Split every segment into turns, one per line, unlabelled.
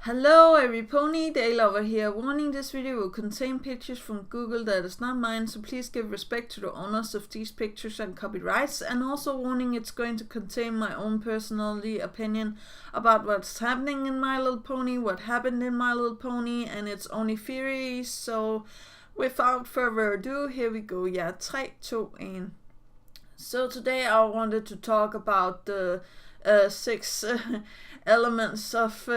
Hello every pony, Day Lover here. Warning, this video will contain pictures from Google that is not mine, so please give respect to the owners of these pictures and copyrights. And also warning, it's going to contain my own personality opinion about what's happening in My Little Pony, what happened in My Little Pony, and it's only theories. So without further ado, here we go. 3, 2, 1. So today I wanted to talk about the 6 elements of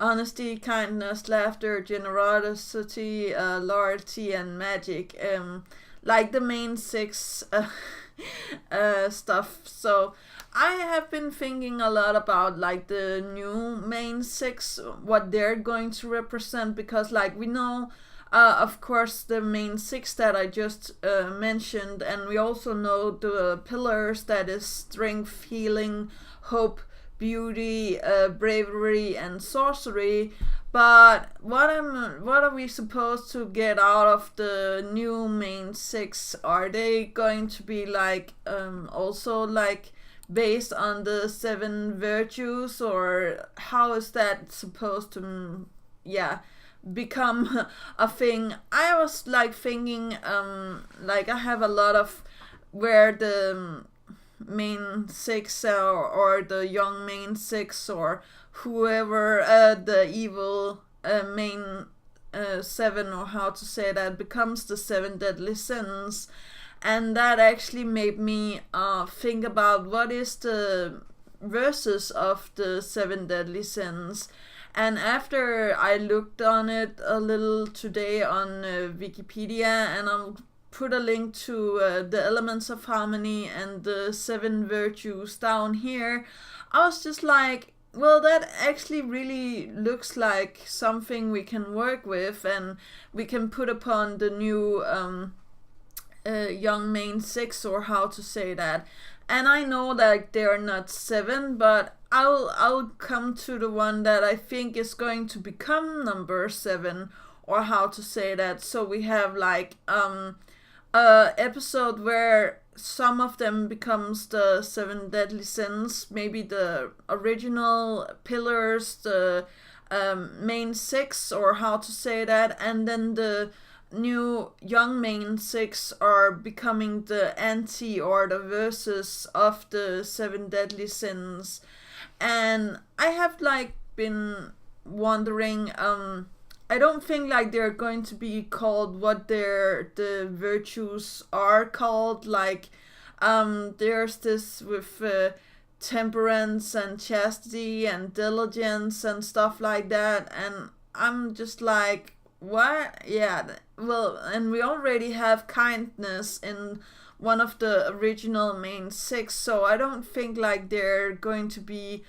honesty, kindness, laughter, generosity, loyalty, and magic. Like the main 6 stuff. So I have been thinking a lot about like the new main 6, what they're going to represent, because like we know of course the main 6 that I just mentioned, and we also know the pillars, that is strength, healing, hope, beauty, bravery, and sorcery. But what are we supposed to get out of the new main 6? Are they going to be like also like based on the 7 virtues, or how is that supposed to become a thing? I was like thinking like I have a lot of where the main 6 or the young main 6 or whoever the evil main 7, or how to say that, becomes the 7 deadly sins. And that actually made me think about what is the verses of the 7 deadly sins. And after I looked on it a little today on Wikipedia, and I'll put a link to the elements of harmony and the 7 virtues down here, I was just like, well, that actually really looks like something we can work with, and we can put upon the new young main 6, or how to say that. And I know that they're not 7, but I'll come to the one that I think is going to become number 7, or how to say that. So we have like episode where some of them becomes the 7 deadly sins, maybe the original pillars, the main 6, or how to say that, and then the new young main 6 are becoming the anti, or the verses of the 7 deadly sins. And I have like been wondering, I don't think like they're going to be called what the virtues are called. Like there's this with temperance and chastity and diligence and stuff like that, and I'm just like, what? Yeah, well, and we already have kindness in one of the original main 6, so I don't think like they're going to be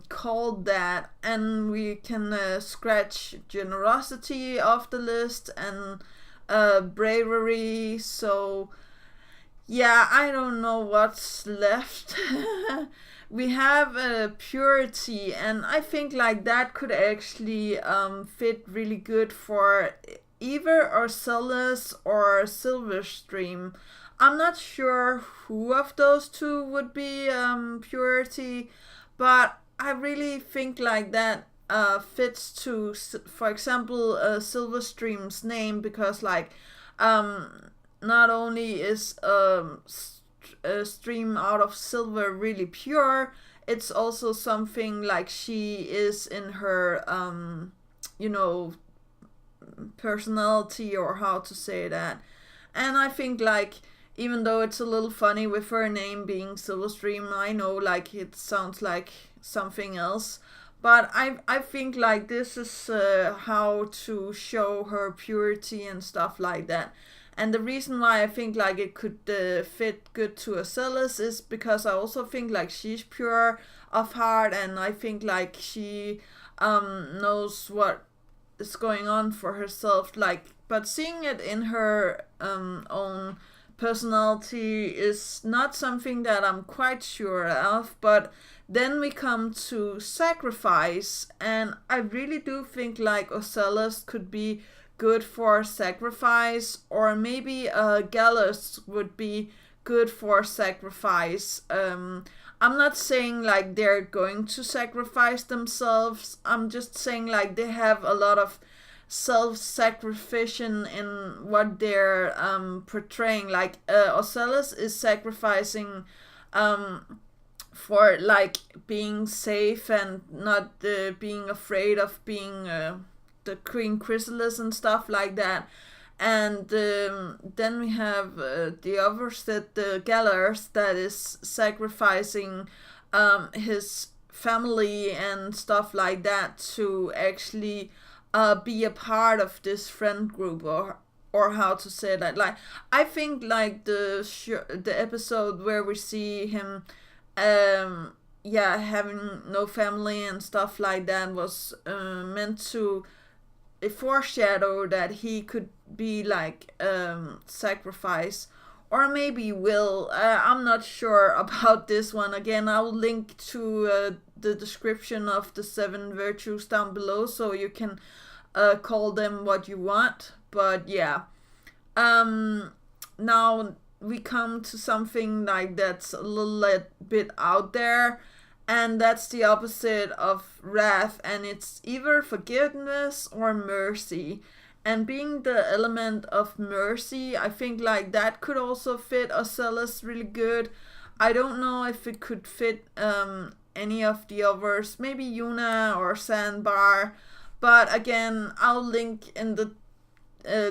called that. And we can scratch generosity off the list, and bravery. So yeah, I don't know what's left. We have purity, and I think like that could actually fit really good for either Orcelis or Silverstream. I'm not sure who of those 2 would be purity, but I really think like that fits to, for example, Silverstream's name, because like not only is a stream out of silver really pure, it's also something like she is in her personality, or how to say that. And I think like, even though it's a little funny with her name being Silverstream, I know like it sounds like something else, but I think like this is how to show her purity and stuff like that. And the reason why I think like it could fit good to Orcelis is because I also think like she's pure of heart, and I think like she knows what is going on for herself. Like, but seeing it in her own personality is not something that I'm quite sure of. But then we come to sacrifice, and I really do think like Orcelis could be good for sacrifice, or maybe Gallus would be good for sacrifice. I'm not saying like they're going to sacrifice themselves. I'm just saying like they have a lot of self-sacrificial in what they're portraying. Like Ocellus is sacrificing for like being safe and not being afraid of being the Queen Chrysalis and stuff like that. And then we have the opposite, the Gallers, that is sacrificing his family and stuff like that to actually be a part of this friend group, or how to say that. Like, I think like the episode where we see him having no family and stuff like that was meant to foreshadow that he could be like sacrifice, or maybe will. I'm not sure about this one. Again, I'll link to the description of the 7 virtues down below, so you can call them what you want. But yeah, now we come to something like that's a little bit out there, and that's the opposite of wrath, and it's either forgiveness or mercy. And being the element of mercy, I think like that could also fit Ocellus really good. I don't know if it could fit any of the others, maybe Yuna or Sandbar, but again, I'll link in the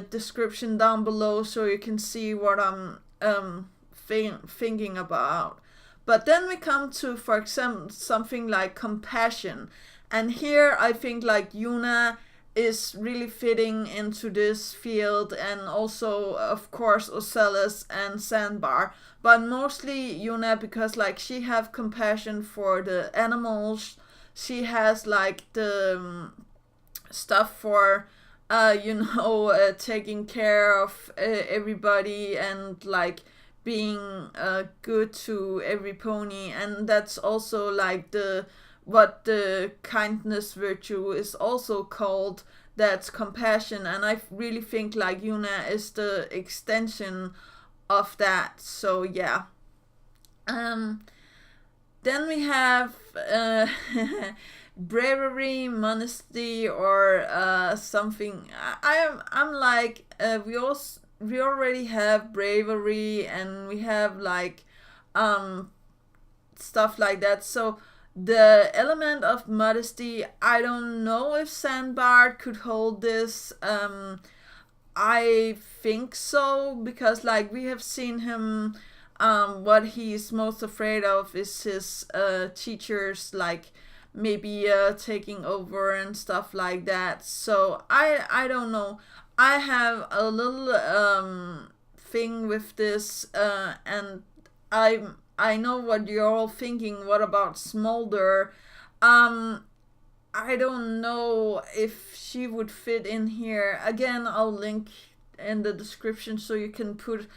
description down below so you can see what I'm thinking about. But then we come to, for example, something like compassion. And here I think like Yuna is really fitting into this field, and also of course Ocellus and Sandbar, but mostly Yuna, because like she have compassion for the animals. She has like the stuff for taking care of everybody, and like being good to every pony. And that's also like what the kindness virtue is also called, that's compassion. And I really think like Yuna is the extension of that. So yeah. Then we have bravery, modesty, or something. I'm like we already have bravery, and we have like stuff like that. So the element of modesty, I don't know if Sandbar could hold this. I think so, because like we have seen him, what he's most afraid of is his teachers, like maybe taking over and stuff like that. So I don't know. I have a little thing with this, and I know what you're all thinking. What about Smolder? I don't know if she would fit in here. Again, I'll link in the description so you can put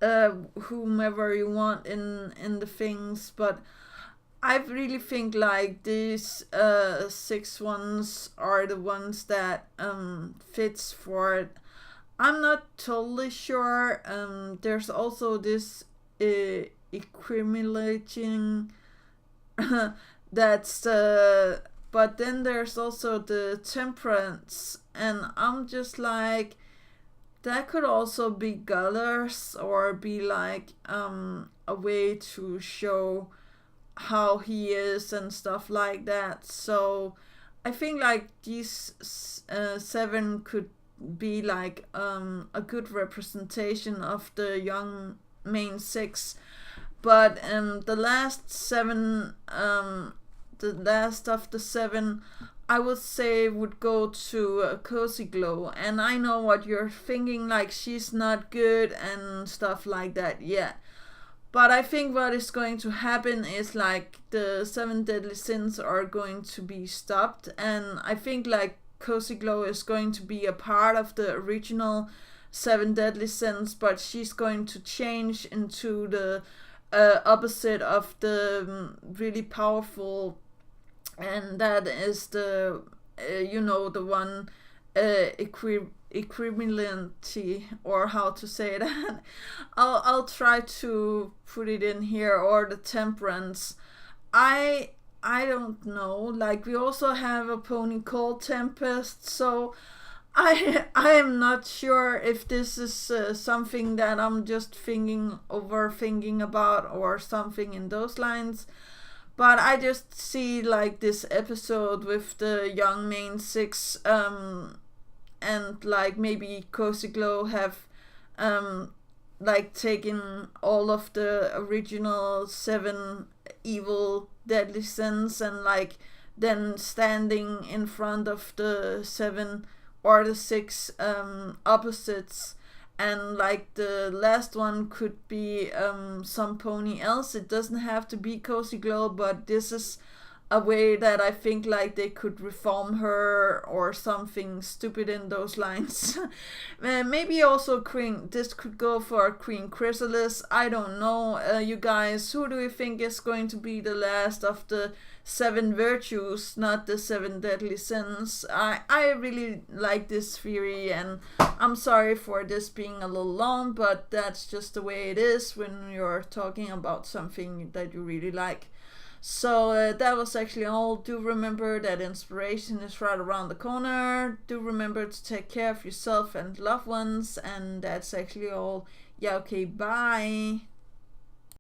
whomever you want in the things. But I really think like these 6 ones are the ones that fits for it. I'm not totally sure. There's also this accumulating that's but then there's also the temperance, and I'm just like, that could also be Gullers, or be like a way to show how he is and stuff like that. So I think like these 7 could be like a good representation of the young main 6. But the last 7, the last of the 7, I would say would go to Cozy Glow. And I know what you're thinking, like she's not good and stuff like that yet. But I think what is going to happen is like the 7 deadly sins are going to be stopped, and I think like Cozy Glow is going to be a part of the original 7 deadly sins, but she's going to change into the opposite of the really powerful, and that is the the one equivalency, or how to say that. I'll try to put it in here, or the temperance. I I don't know. Like we also have a pony called Tempest, so I am not sure if this is something that I'm just overthinking about or something in those lines. But I just see like this episode with the young main six, and like maybe Cozy Glow have um, like taken all of the original seven evil deadly sins and like then standing in front of the seven or the six opposites, and like the last one could be some pony else. It doesn't have to be Cozy Glow, but this is a way that I think like they could reform her or something stupid in those lines. Maybe also Queen. This could go for Queen Chrysalis. I don't know. You guys, who do you think is going to be the last of the seven virtues, not the seven deadly sins? I really like this theory, and I'm sorry for this being a little long, but that's just the way it is when you're talking about something that you really like. So that was actually all. Do remember that inspiration is right around the corner. Do remember to take care of yourself and loved ones. And that's actually all. Yeah, okay, bye.